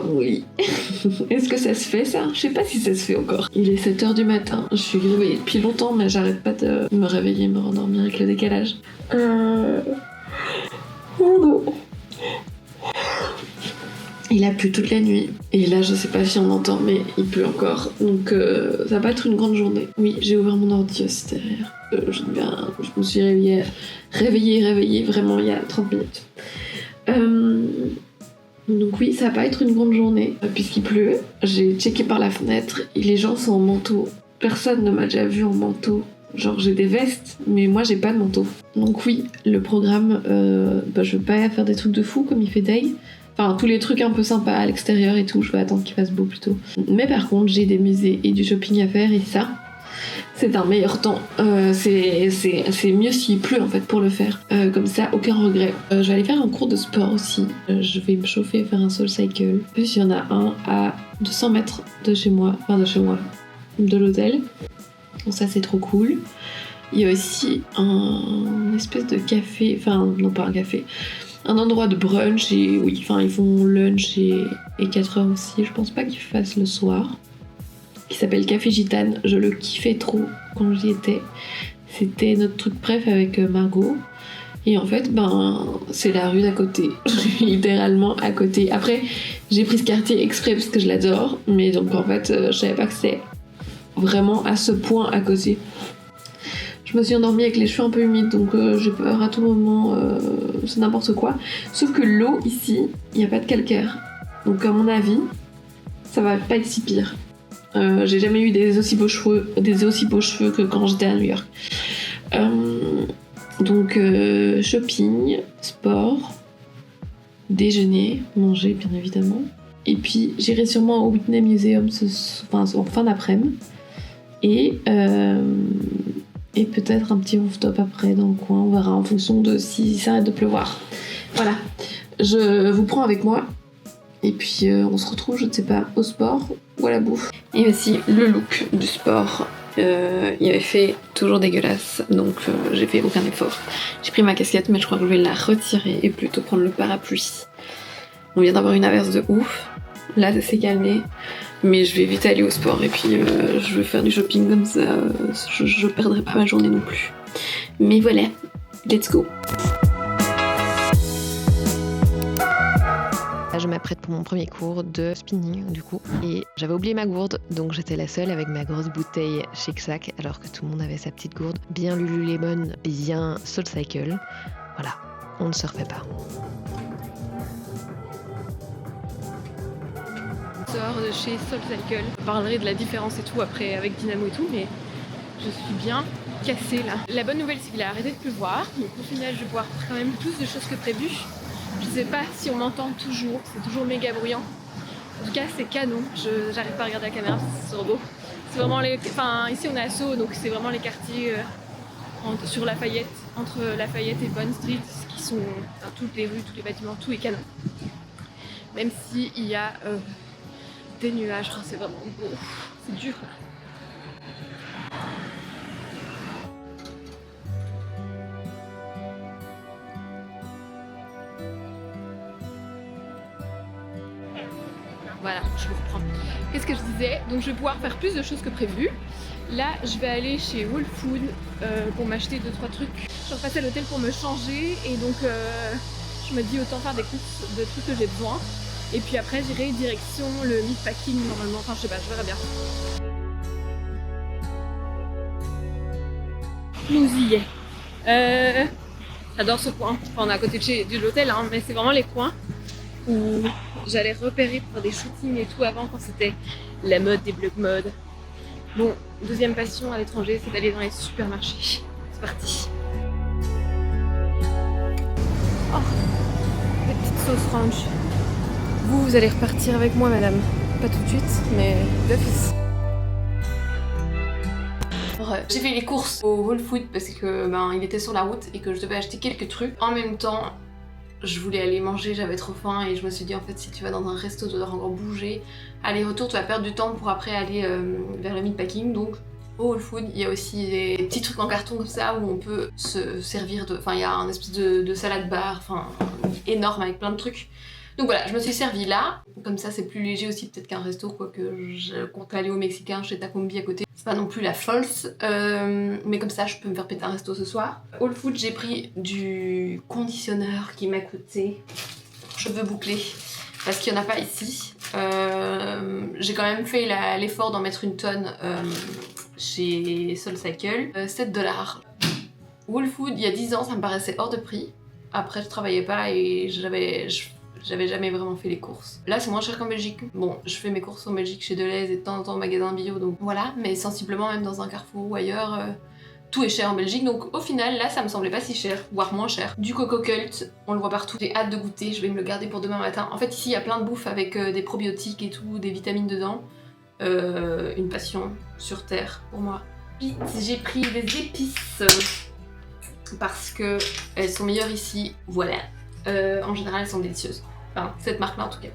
dans mon lit. Est-ce que ça se fait ça? Je sais pas si ça se fait encore. Il est 7h du matin. Je suis réveillée depuis longtemps, mais j'arrête pas de me réveiller, me rendormir avec le décalage. Il a plu toute la nuit. Et là, je sais pas si on entend, mais il pleut encore. Donc, ça va pas être une grande journée. Oui, j'ai ouvert mon ordi aussi derrière. Je me suis réveillée vraiment il y a 30 minutes. Donc oui, ça va pas être une grande journée, puisqu'il pleut. J'ai checké par la fenêtre et les gens sont en manteau. Personne ne m'a déjà vu en manteau. Genre j'ai des vestes, mais moi j'ai pas de manteau. Donc oui, le programme, je veux pas faire des trucs de fou comme il fait Day. Enfin, tous les trucs un peu sympas à l'extérieur et tout, je vais attendre qu'il fasse beau plutôt. Mais par contre, j'ai des musées et du shopping à faire et ça, c'est un meilleur temps. C'est mieux s'il pleut en fait pour le faire. Comme ça, aucun regret. Je vais aller faire un cours de sport aussi. Je vais me chauffer et faire un soul cycle. En plus, il y en a un à 200 mètres de chez moi, de l'hôtel. Donc ça, c'est trop cool. Il y a aussi un espèce de café, enfin non pas un café, un endroit de brunch et oui, enfin ils font lunch et 4h aussi. Je pense pas qu'ils fassent le soir. Qui s'appelle Café Gitane. Je le kiffais trop quand j'y étais. C'était notre truc préf avec Margot. Et en fait, c'est la rue d'à côté. Littéralement à côté. Après, j'ai pris ce quartier exprès parce que je l'adore. Mais donc en fait, je savais pas que c'est vraiment à ce point à côté. Je me suis endormie avec les cheveux un peu humides, donc j'ai peur à tout moment, c'est n'importe quoi. Sauf que l'eau ici, il n'y a pas de calcaire. Donc à mon avis, ça va pas être si pire. J'ai jamais eu des aussi beaux cheveux que quand j'étais à New York. Donc shopping, sport, déjeuner, manger bien évidemment. Et puis j'irai sûrement au Whitney Museum en fin d'après-midi. Et peut-être un petit rooftop après dans le coin, on verra en fonction de si ça arrête de pleuvoir. Voilà, je vous prends avec moi. Et puis on se retrouve, je ne sais pas, au sport ou à la bouffe. Et aussi le look du sport. Il avait fait toujours dégueulasse, donc j'ai fait aucun effort. J'ai pris ma casquette, mais je crois que je vais la retirer et plutôt prendre le parapluie. On vient d'avoir une averse de ouf. Là, ça s'est calmé. Mais je vais vite aller au sport et puis je vais faire du shopping comme ça. Je perdrai pas ma journée non plus. Mais voilà, let's go. Je m'apprête pour mon premier cours de spinning du coup et j'avais oublié ma gourde donc j'étais la seule avec ma grosse bouteille Shake Shack alors que tout le monde avait sa petite gourde bien Lululemon, bien SoulCycle. Voilà, on ne se refait pas. Sors de chez SoulCycle. Je parlerai de la différence et tout après avec Dynamo et tout, mais je suis bien cassée là. La bonne nouvelle c'est qu'il a arrêté de pleuvoir, donc au final je vais pouvoir faire quand même plus de choses que prévu. Je sais pas si on m'entend toujours, c'est toujours méga bruyant. En tout cas c'est canon, j'arrive pas à regarder la caméra, c'est trop beau. C'est vraiment ici on est à Sceaux, donc c'est vraiment les quartiers sur Lafayette, entre Lafayette et Bond Street, qui sont toutes les rues, tous les bâtiments, tout est canon. Même s'il y a des nuages, c'est vraiment beau, c'est dur là. Voilà, je vous reprends. Qu'est-ce que je disais? Donc je vais pouvoir faire plus de choses que prévu. Là, je vais aller chez Whole Food pour m'acheter 2-3 trucs. Je vais repasser à l'hôtel pour me changer et donc je me dis autant faire des courses de trucs que j'ai besoin. Et puis après, j'irai direction le meatpacking normalement. Enfin, je sais pas, je verrai bien. Nous y est. J'adore ce coin. Enfin, on est à côté de l'hôtel, hein, mais c'est vraiment les coins où j'allais repérer pour des shootings et tout avant quand c'était la mode des blogs mode. Bon, deuxième passion à l'étranger, c'est d'aller dans les supermarchés. C'est parti. Oh, des petites sauces ranch. Vous allez repartir avec moi, madame. Pas tout de suite, mais d'office. J'ai fait les courses au Whole Food parce que il était sur la route et que je devais acheter quelques trucs. En même temps, je voulais aller manger, j'avais trop faim et je me suis dit en fait si tu vas dans un resto, tu dois encore bouger. Aller-retour, tu vas perdre du temps pour après aller vers le meatpacking. Donc au Whole Food, il y a aussi des petits trucs en carton comme ça où on peut se servir de... Enfin, il y a un espèce de salade bar, énorme avec plein de trucs. Donc voilà, je me suis servi là. Comme ça, c'est plus léger aussi peut-être qu'un resto, quoique je compte aller au Mexicain chez Tacombi à côté. C'est pas non plus la false, mais comme ça, je peux me faire péter un resto ce soir. Whole Foods, j'ai pris du conditionneur qui m'a coûté cheveux bouclés, parce qu'il n'y en a pas ici. J'ai quand même fait l'effort d'en mettre une tonne chez SoulCycle. 7$. Whole Foods, il y a 10 ans, ça me paraissait hors de prix. Après, je travaillais pas et j'avais jamais vraiment fait les courses. Là, c'est moins cher qu'en Belgique. Bon, je fais mes courses en Belgique chez Deleuze et de temps en temps au magasin bio, donc voilà. Mais sensiblement, même dans un Carrefour ou ailleurs, tout est cher en Belgique. Donc au final, là, ça me semblait pas si cher, voire moins cher. Du Coco Cult, on le voit partout. J'ai hâte de goûter, je vais me le garder pour demain matin. En fait, ici, il y a plein de bouffe avec des probiotiques et tout, des vitamines dedans. Une passion sur Terre pour moi. Puis j'ai pris des épices parce que elles sont meilleures ici. Voilà. En général, elles sont délicieuses. Enfin, cette marque-là en tout cas.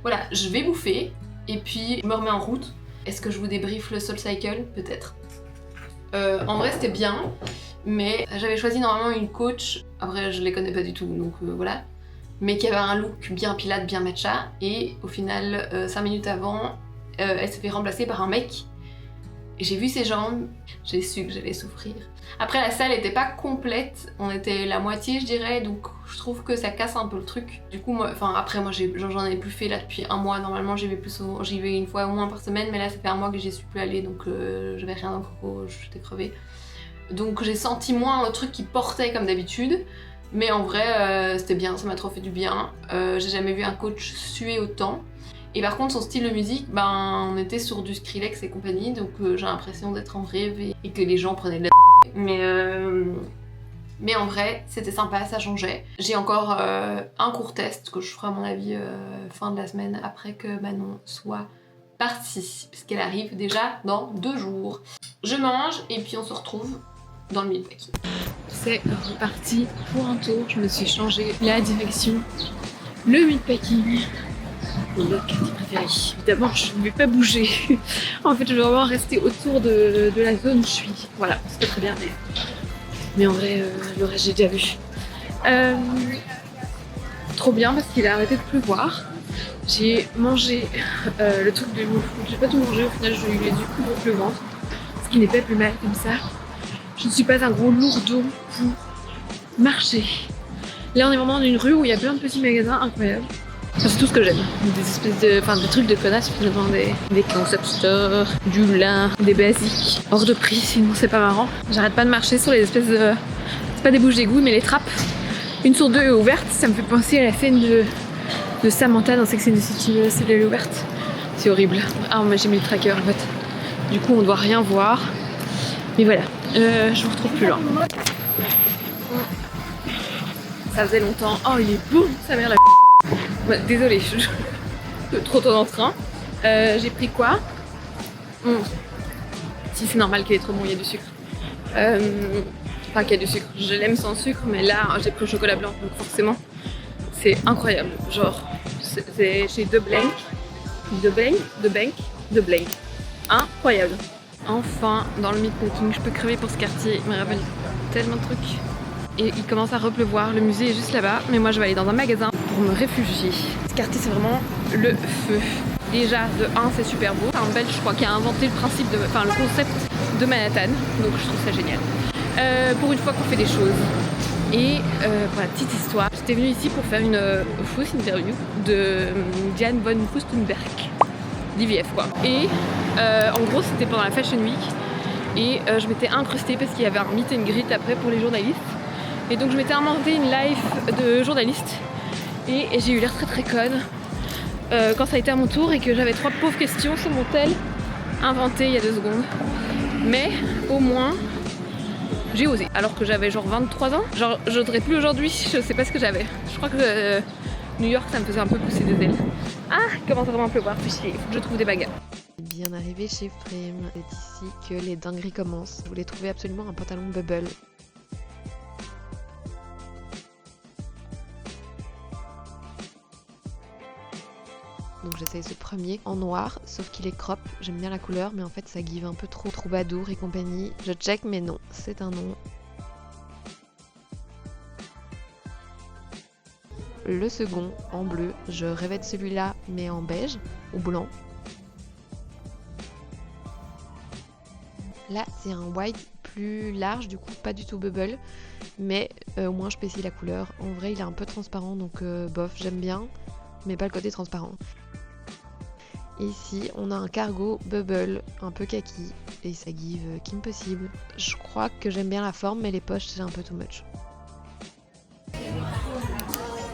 Voilà, je vais bouffer et puis je me remets en route. Est-ce que je vous débriefe le SoulCycle? Peut-être. En vrai, c'était bien, mais j'avais choisi normalement une coach. Après, je les connais pas du tout, donc voilà. Mais qui avait un look bien pilate, bien matcha. Et au final, 5 minutes avant, elle s'est fait remplacer par un mec. J'ai vu ses jambes, j'ai su que j'allais souffrir. Après, la salle était pas complète, on était la moitié, je dirais, donc je trouve que ça casse un peu le truc. Du coup, moi, j'en ai plus fait là depuis un mois. Normalement, j'y vais une fois au moins par semaine, mais là, ça fait un mois que j'y suis plus allée, donc j'avais rien dans le coco, j'étais crevée. Donc j'ai senti moins le truc qui portait comme d'habitude, mais en vrai, c'était bien, ça m'a trop fait du bien. J'ai jamais vu un coach suer autant. Et par contre, son style de musique, on était sur du Skrillex et compagnie, donc j'ai l'impression d'être en rêve et que les gens prenaient de la mais en vrai, c'était sympa, ça changeait. J'ai encore un court test que je ferai à mon avis fin de la semaine après que Manon soit partie, puisqu'elle arrive déjà dans 2 jours. Je mange et puis on se retrouve dans le meatpacking. C'est reparti pour un tour, je me suis changé la direction. Le meatpacking. Mon quartier préféré. Évidemment, je ne vais pas bouger. En fait, je vais vraiment rester autour de la zone où je suis. Voilà, c'est pas très bien, mais en vrai, le reste, j'ai déjà vu. Trop bien parce qu'il a arrêté de pleuvoir. J'ai mangé le truc de Whole Foods. J'ai pas tout mangé, au final, j'ai eu du coup gonfle le ventre. Ce qui n'est pas plus mal comme ça. Je ne suis pas un gros lourdeau pour marcher. Là, on est vraiment dans une rue où il y a plein de petits magasins incroyables. C'est tout ce que j'aime. Des espèces des trucs de connasses, finalement, des concept stores, du lin, des basiques, hors de prix, sinon c'est pas marrant. J'arrête pas de marcher sur les espèces de... C'est pas des bouches d'égout, mais les trappes. Une sur 2 est ouverte, ça me fait penser à la scène de Samantha dans Sex and the City, celle elle est ouverte. C'est horrible. Ah, moi j'ai mis le tracker en fait. Du coup, on doit rien voir. Mais voilà, je vous retrouve plus loin. Ça faisait longtemps. Oh, il est beau, sa mère la... Ouais, désolée, je trop tôt dans le train. J'ai pris quoi? Si c'est normal qu'il est trop bon, il y a du sucre. Enfin qu'il y a du sucre, je l'aime sans sucre, mais là j'ai pris au chocolat blanc, donc forcément c'est incroyable. Genre, c'est chez De Blank. Incroyable. Enfin, dans le meatpacking, je peux crever pour ce quartier, il me rappelle tellement de trucs. Et il commence à repleuvoir, le musée est juste là-bas, mais moi je vais aller dans un magasin pour me réfugier. Ce quartier c'est vraiment le feu. Déjà de 1 c'est super beau, c'est un Belge je crois qui a inventé le concept de Manhattan, donc je trouve ça génial. Pour une fois qu'on fait des choses. Et pour la petite histoire, j'étais venue ici pour faire une fausse interview de Diane von Furstenberg, d'IVF quoi. Et en gros c'était pendant la Fashion Week et je m'étais incrustée parce qu'il y avait un meet and greet après pour les journalistes. Et donc je m'étais inventé une life de journaliste et j'ai eu l'air très très conne quand ça a été à mon tour et que j'avais 3 pauvres questions sur mon tel inventées il y a 2 secondes. Mais au moins j'ai osé alors que j'avais genre 23 ans. Genre j'oserais plus aujourd'hui, je sais pas ce que j'avais. Je crois que New York ça me faisait un peu pousser des ailes. Ah, il commence vraiment à pleuvoir, il faut que je trouve des baguettes. Bien arrivé chez Frame, c'est ici que les dingueries commencent. Je voulais trouver absolument un pantalon bubble. Donc j'essaye ce premier en noir, sauf qu'il est crop, j'aime bien la couleur, mais en fait ça give un peu trop troubadour et compagnie. Je check, mais non, c'est un non. le second en bleu. Je rêvais de celui-là, mais en beige ou blanc. Là, c'est un white plus large, du coup pas du tout bubble, mais au moins je pécie la couleur. En vrai, il est un peu transparent, donc bof, j'aime bien, mais pas le côté transparent. Ici, on a un cargo bubble, un peu kaki, et ça give Kim Possible. Je crois que j'aime bien la forme, mais les poches, c'est un peu too much.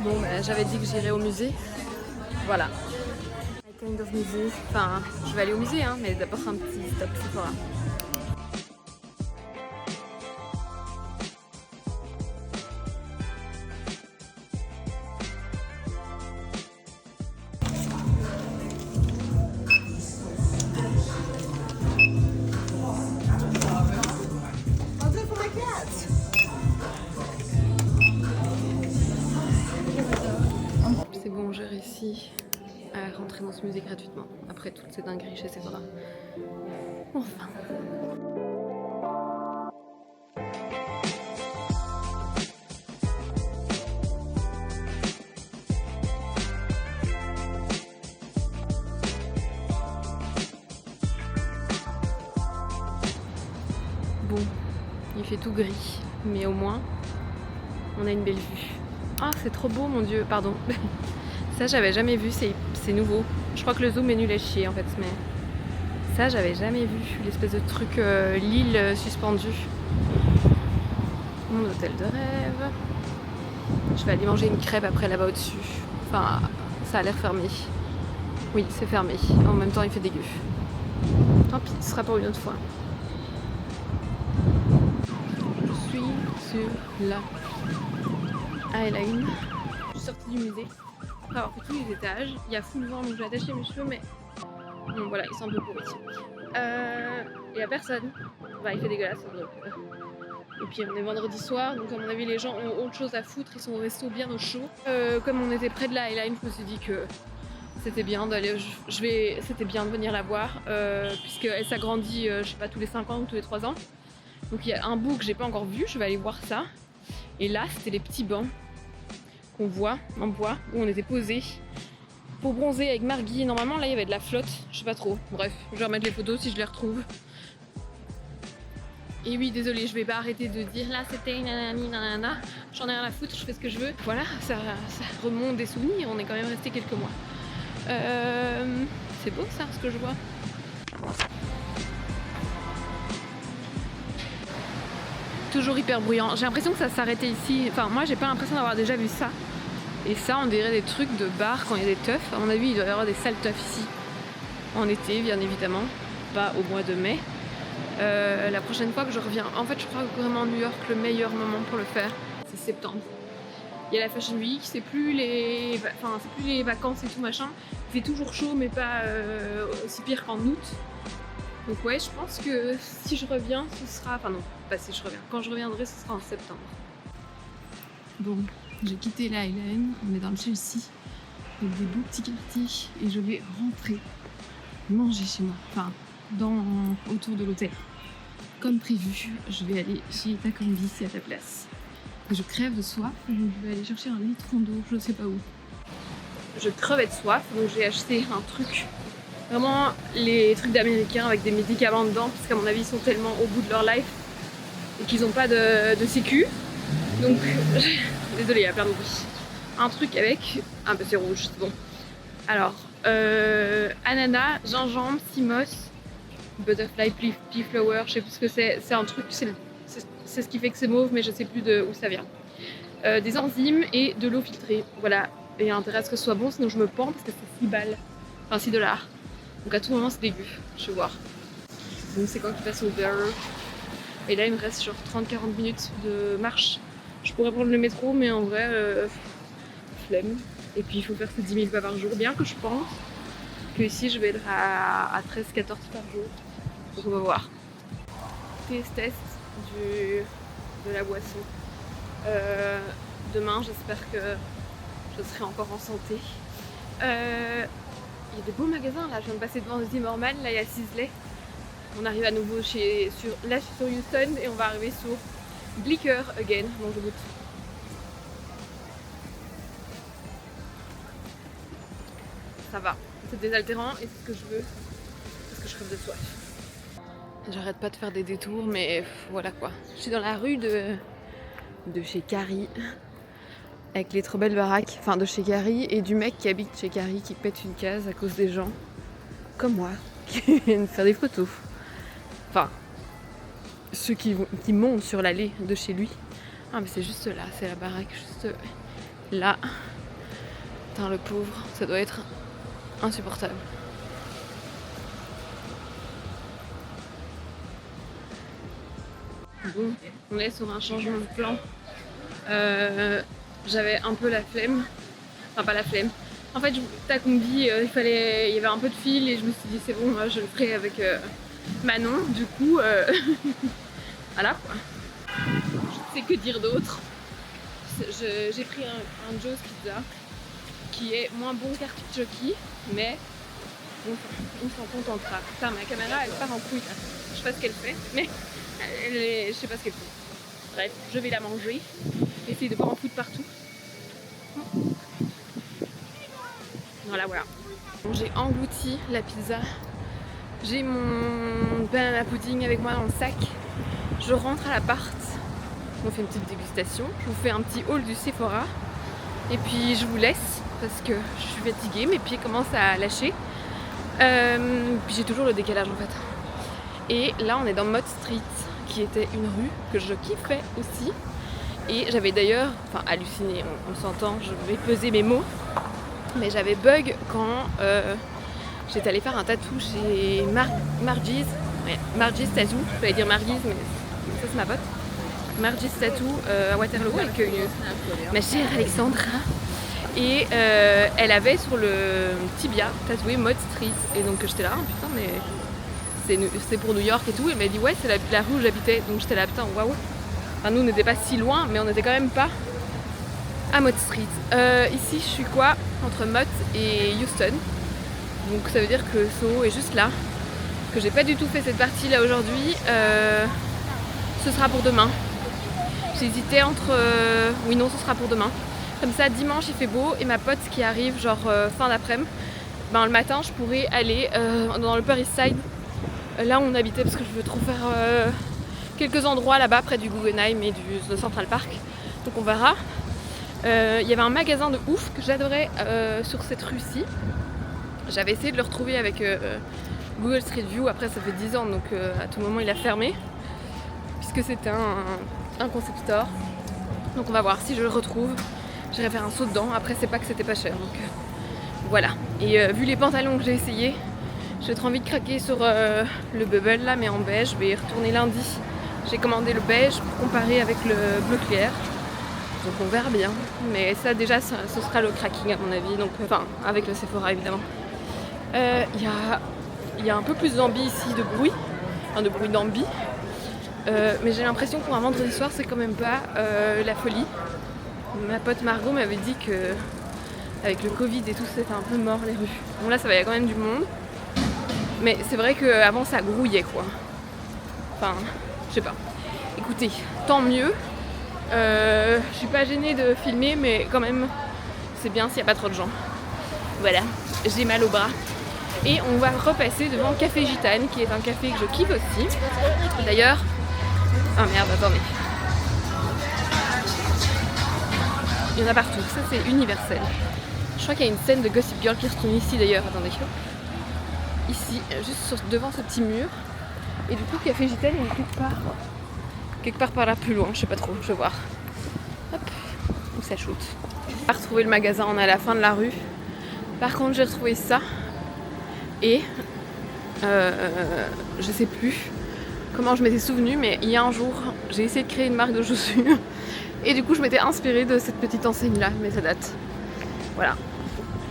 Bon, j'avais dit que j'irais au musée. Voilà. Kind of musée. Enfin, je vais aller au musée, hein, mais d'abord un petit stop Sephora. C'est bon, j'ai réussi à rentrer dans ce musée gratuitement après toutes ces dingueries chez Sephora. Enfin. Bon, il fait tout gris, mais au moins on a une belle vue. Ah, c'est trop beau, mon dieu, pardon. Ça, j'avais jamais vu, c'est nouveau. Je crois que le zoom est nul à chier en fait, mais ça, j'avais jamais vu. L'espèce de truc, l'île suspendue. Mon hôtel de rêve. Je vais aller manger une crêpe après là-bas au-dessus. Enfin, ça a l'air fermé. Oui, c'est fermé. En même temps, il fait dégueu. Tant pis, ce sera pour une autre fois. Je suis sur la Highline. Je suis sortie du musée après avoir fait tous les étages. Il y a full vent, donc j'ai attaché mes cheveux, mais bon, voilà, ils sont un peu pourris. Il y a personne. Bah, il fait dégueulasse. Donc, Et puis on est vendredi soir, donc à mon avis les gens ont autre chose à foutre, ils sont au resto bien au chaud. Comme on était près de la Highline, je me suis dit que c'était bien d'aller, c'était bien de venir la voir, puisqu'elle s'agrandit, je sais pas, tous les 5 ans ou tous les 3 ans. Donc il y a un bout que j'ai pas encore vu, je vais aller voir ça. Et là, c'était les petits bancs qu'on voit en bois, où on était posés pour bronzer avec Margui. Normalement là il y avait de la flotte, je sais pas trop. Bref, je vais remettre les photos si je les retrouve. Et oui, désolée, je vais pas arrêter de dire là c'était nanani nanana, j'en ai rien à foutre, je fais ce que je veux. Voilà, ça remonte des souvenirs, on est quand même resté quelques mois. C'est beau ça, ce que je vois. Toujours hyper bruyant. J'ai l'impression que ça s'arrêtait ici. Enfin, moi j'ai pas l'impression d'avoir déjà vu ça. Et ça, on dirait des trucs de bar quand il y a des teufs. À mon avis, il doit y avoir des sales teufs ici. En été, bien évidemment. Pas au mois de mai. La prochaine fois que je reviens, en fait je crois que vraiment New York, le meilleur moment pour le faire, c'est septembre. Il y a la Fashion Week, c'est plus les vacances et tout machin. Il fait toujours chaud mais pas aussi pire qu'en août. Donc ouais, je pense que si je reviens, ce sera... Enfin non, pas si je reviens. Quand je reviendrai, ce sera en septembre. Bon, j'ai quitté la Highline, on est dans le Chelsea, avec des beaux petits quartiers, et je vais rentrer manger chez moi. Enfin, autour de l'hôtel. Comme prévu, je vais aller chez Takambi, c'est à ta place. Je crève de soif, donc je vais aller chercher un litre d'eau, je sais pas où. Je crevais de soif, donc j'ai acheté un truc, vraiment les trucs d'américains avec des médicaments dedans, parce qu'à mon avis ils sont tellement au bout de leur life et qu'ils n'ont pas de sécu. Donc, désolée, il y a plein de bruit. Un truc avec, peu c'est rouge, c'est bon. Alors, ananas, gingembre, cimos, butterfly pea flower, je sais plus ce que c'est. C'est un truc, c'est ce qui fait que c'est mauve, mais je sais plus d'où ça vient. Des enzymes et de l'eau filtrée. Voilà. Et il y a intérêt à ce que ce soit bon, sinon je me pends parce que c'est 6 balles. Enfin 6 $. Donc à tout moment c'est dégueu. Je vais voir. Donc c'est quand qu'il passe au beurre. Et là il me reste genre 30-40 minutes de marche. Je pourrais prendre le métro, mais en vrai, flemme. Et puis il faut faire ces 10 000 pas par jour. Bien que je pense que ici je vais être à 13-14 par jour. Donc on va voir. Test de la boisson. Demain j'espère que je serai encore en santé. Il y a des beaux magasins là, je viens de passer devant Zimmerman, là il y a Sisley. On arrive à nouveau là je suis sur Houston et on va arriver sur Glicker again, donc je goûte. ça va. C'est désaltérant et c'est ce que je veux parce que je crève de soif. J'arrête pas de faire des détours, mais voilà quoi. Je suis dans la rue de chez Carrie, avec les trop belles baraques, enfin de chez Carrie, et du mec qui habite chez Carrie qui pète une case à cause des gens, comme moi, qui viennent faire des photos. Enfin, ceux qui montent sur l'allée de chez lui. Ah mais c'est juste là, c'est la baraque, juste là. Putain le pauvre, ça doit être insupportable. Bon, on est sur un changement de plan. J'avais un peu la flemme. Enfin, pas la flemme. En fait, ta combi, il y avait un peu de fil et je me suis dit c'est bon, moi, je le ferai avec Manon. Du coup, voilà quoi. Je ne sais que dire d'autre. J'ai pris un Joe's Pizza qui est moins bon qu'Artichoke, mais on s'en contentera. Putain, ma caméra elle part en couille là. Je sais pas ce qu'elle fait, mais je sais pas ce qu'elle fait. Bref, je vais la manger. Essayer de pas en foutre partout. Voilà. Bon, j'ai englouti la pizza. J'ai mon banana pudding avec moi dans le sac. Je rentre à l'appart. On fait une petite dégustation. Je vous fais un petit haul du Sephora. Et puis je vous laisse parce que je suis fatiguée. Mes pieds commencent à lâcher. Puis j'ai toujours le décalage en fait. Et là on est dans Mott Street, qui était une rue que je kiffais aussi. Et j'avais d'ailleurs, halluciné, on s'entend, je vais peser mes mots, mais j'avais bug quand j'étais allée faire un tatou chez Margie's. Ouais, Margie's Tattoo, je voulais dire Margie's, mais ça c'est ma pote. Margie's Tattoo à Waterloo avec ma chère Alexandra. Et elle avait sur le tibia tatoué Mott Street. Et donc j'étais là, putain, mais c'est pour New York et tout. Elle m'a dit, ouais, c'est la rue où j'habitais. Donc j'étais là, putain, waouh. Enfin, nous on n'était pas si loin, mais on n'était quand même pas à Mott Street. Ici, je suis quoi? Entre Mott et Houston. Donc ça veut dire que Soho est juste là. Que j'ai pas du tout fait cette partie là aujourd'hui. Ce sera pour demain. J'hésitais entre... Oui, non, ce sera pour demain. Comme ça, dimanche il fait beau et ma pote qui arrive genre fin d'après-midi, le matin je pourrais aller dans le Upper East Side, là où on habitait, parce que je veux trop faire quelques endroits là-bas près du Guggenheim et de Central Park. Donc on verra. Il y avait un magasin de ouf que j'adorais sur cette rue-ci. J'avais essayé de le retrouver avec Google Street View, après ça fait 10 ans donc à tout moment il a fermé. Puisque c'était un concept store. Donc on va voir si je le retrouve. J'irai faire un saut dedans, après c'est pas que c'était pas cher, donc voilà. Et vu les pantalons que j'ai essayé, j'ai trop envie de craquer sur le bubble là, mais en beige. Je vais y retourner lundi. J'ai commandé le beige pour comparer avec le bleu clair, donc on verra bien. Mais ça déjà, ce sera le cracking à mon avis, donc avec le Sephora évidemment. Il y a un peu plus d'ambi ici, de bruit d'ambi. Mais j'ai l'impression que pour un vendredi soir, c'est quand même pas la folie. Ma pote Margot m'avait dit que avec le Covid et tout, c'était un peu mort les rues. Bon là ça va, il y a quand même du monde. Mais c'est vrai qu'avant ça grouillait quoi. Enfin, je sais pas. Écoutez, tant mieux. Je suis pas gênée de filmer, mais quand même, c'est bien s'il n'y a pas trop de gens. Voilà, j'ai mal au bras. Et on va repasser devant Café Gitane, qui est un café que je kiffe aussi. D'ailleurs... Ah merde, attendez. Il y en a partout, ça c'est universel. Je crois qu'il y a une scène de Gossip Girl qui se tourne ici d'ailleurs, attendez. Ici, juste devant ce petit mur. Et du coup, Café Gitane, il est quelque part par là plus loin, je sais pas trop, je vais voir. Hop, où ça shoot. On va retrouver le magasin, on est à la fin de la rue. Par contre, j'ai retrouvé ça. Et je sais plus comment je m'étais souvenue, mais il y a un jour, j'ai essayé de créer une marque de chaussures. Et du coup, je m'étais inspirée de cette petite enseigne-là, mais ça date. Voilà.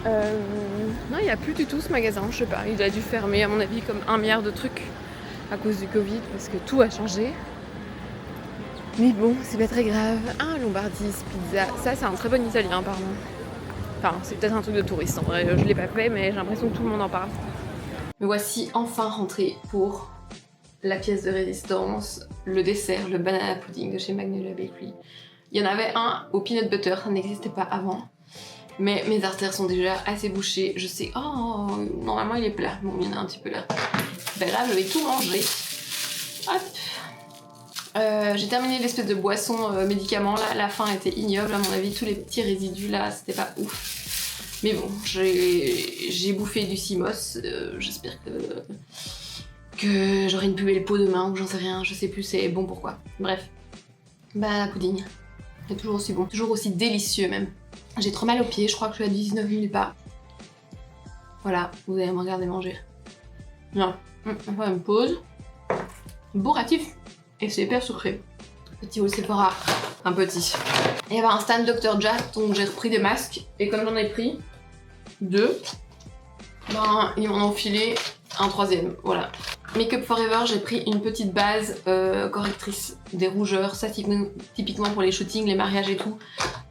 Non, il n'y a plus du tout ce magasin, je sais pas. Il a dû fermer, à mon avis, comme 1 milliard de trucs à cause du Covid, parce que tout a changé. Mais bon, c'est pas très grave. Ah, Lombardis, pizza. Ça, c'est un très bon italien, apparemment. Enfin, c'est peut-être un truc de touriste, en vrai. Je l'ai pas fait, mais j'ai l'impression que tout le monde en parle. Me voici enfin rentrée pour la pièce de résistance, le dessert, le banana pudding de chez Magnolia Bakery. Il y en avait un au peanut butter, ça n'existait pas avant. Mais mes artères sont déjà assez bouchées. Je sais, oh, normalement il est plat. Bon, il y en a un petit peu là. Ben là, je vais tout manger. Hop. J'ai terminé l'espèce de boisson médicament là. La fin était ignoble, à mon avis. Tous les petits résidus là, c'était pas ouf. Mais bon, j'ai bouffé du Simos. J'espère que j'aurai une plus belle peau demain ou j'en sais rien. Je sais plus, c'est bon pourquoi. Bref. Bah, pudding. C'est toujours aussi bon. Toujours aussi délicieux même. J'ai trop mal aux pieds, je crois que je suis à 19 minutes pas. Voilà, vous allez me regarder manger. Non, on va faire une pause. Bourratif. Et c'est hyper sucré. Petit haul Sephora, un petit. Il y avait un stand Dr. Jart, donc j'ai repris des masques. Et comme j'en ai pris 2, ben ils m'en ont filé un 3e, voilà. Make Up Forever, j'ai pris une petite base correctrice des rougeurs, ça typiquement pour les shootings, les mariages et tout,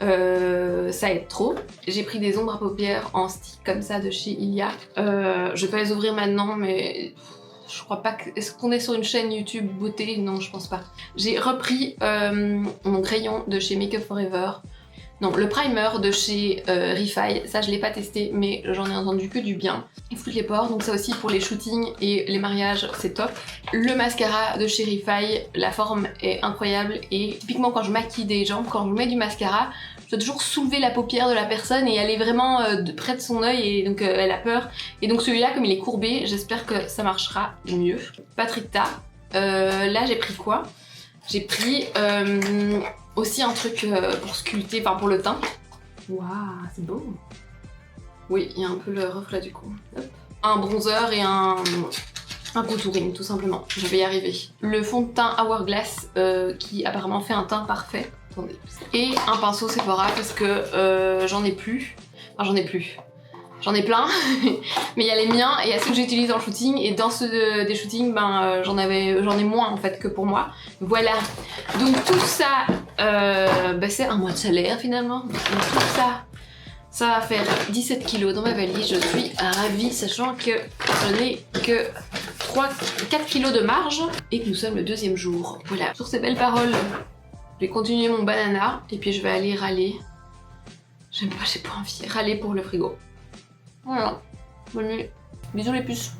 ça aide trop. J'ai pris des ombres à paupières en stick comme ça de chez Ilia. Je vais pas les ouvrir maintenant, mais je crois pas que... Est-ce qu'on est sur une chaîne YouTube beauté? Non, je pense pas. J'ai repris mon crayon de chez Make Up Forever. Non, le primer de chez Refi, ça je l'ai pas testé, mais j'en ai entendu que du bien. Il floude les pores, donc ça aussi pour les shootings et les mariages, c'est top. Le mascara de chez Refi, la forme est incroyable et typiquement quand je maquille des gens, quand je mets du mascara, je dois toujours soulever la paupière de la personne et aller vraiment près de son œil et donc elle a peur. Et donc celui-là, comme il est courbé, j'espère que ça marchera mieux. Patrick Ta. Là j'ai pris quoi? J'ai pris aussi un truc pour sculpter, enfin pour le teint. Waouh, c'est beau. Oui, il y a un peu le reflet du coup. Hop. Un bronzer et un contouring tout simplement. Je vais y arriver. Le fond de teint Hourglass qui apparemment fait un teint parfait. Attendez. Et un pinceau Sephora parce que j'en ai plus. Enfin j'en ai plus. J'en ai plein, mais il y a les miens et il y a ceux que j'utilise en shooting et dans ceux des shootings, ben j'en ai moins en fait que pour moi. Voilà. Donc tout ça, c'est un mois de salaire finalement. Donc tout ça, ça va faire 17 kilos dans ma valise. Je suis ravie, sachant que je n'ai que 4 kilos de marge et que nous sommes le 2e jour. Voilà. Sur ces belles paroles, je vais continuer mon banana et puis je vais aller râler. J'aime pas, j'ai pas envie. Râler pour le frigo. Voilà, bonne nuit. Bisous les puces.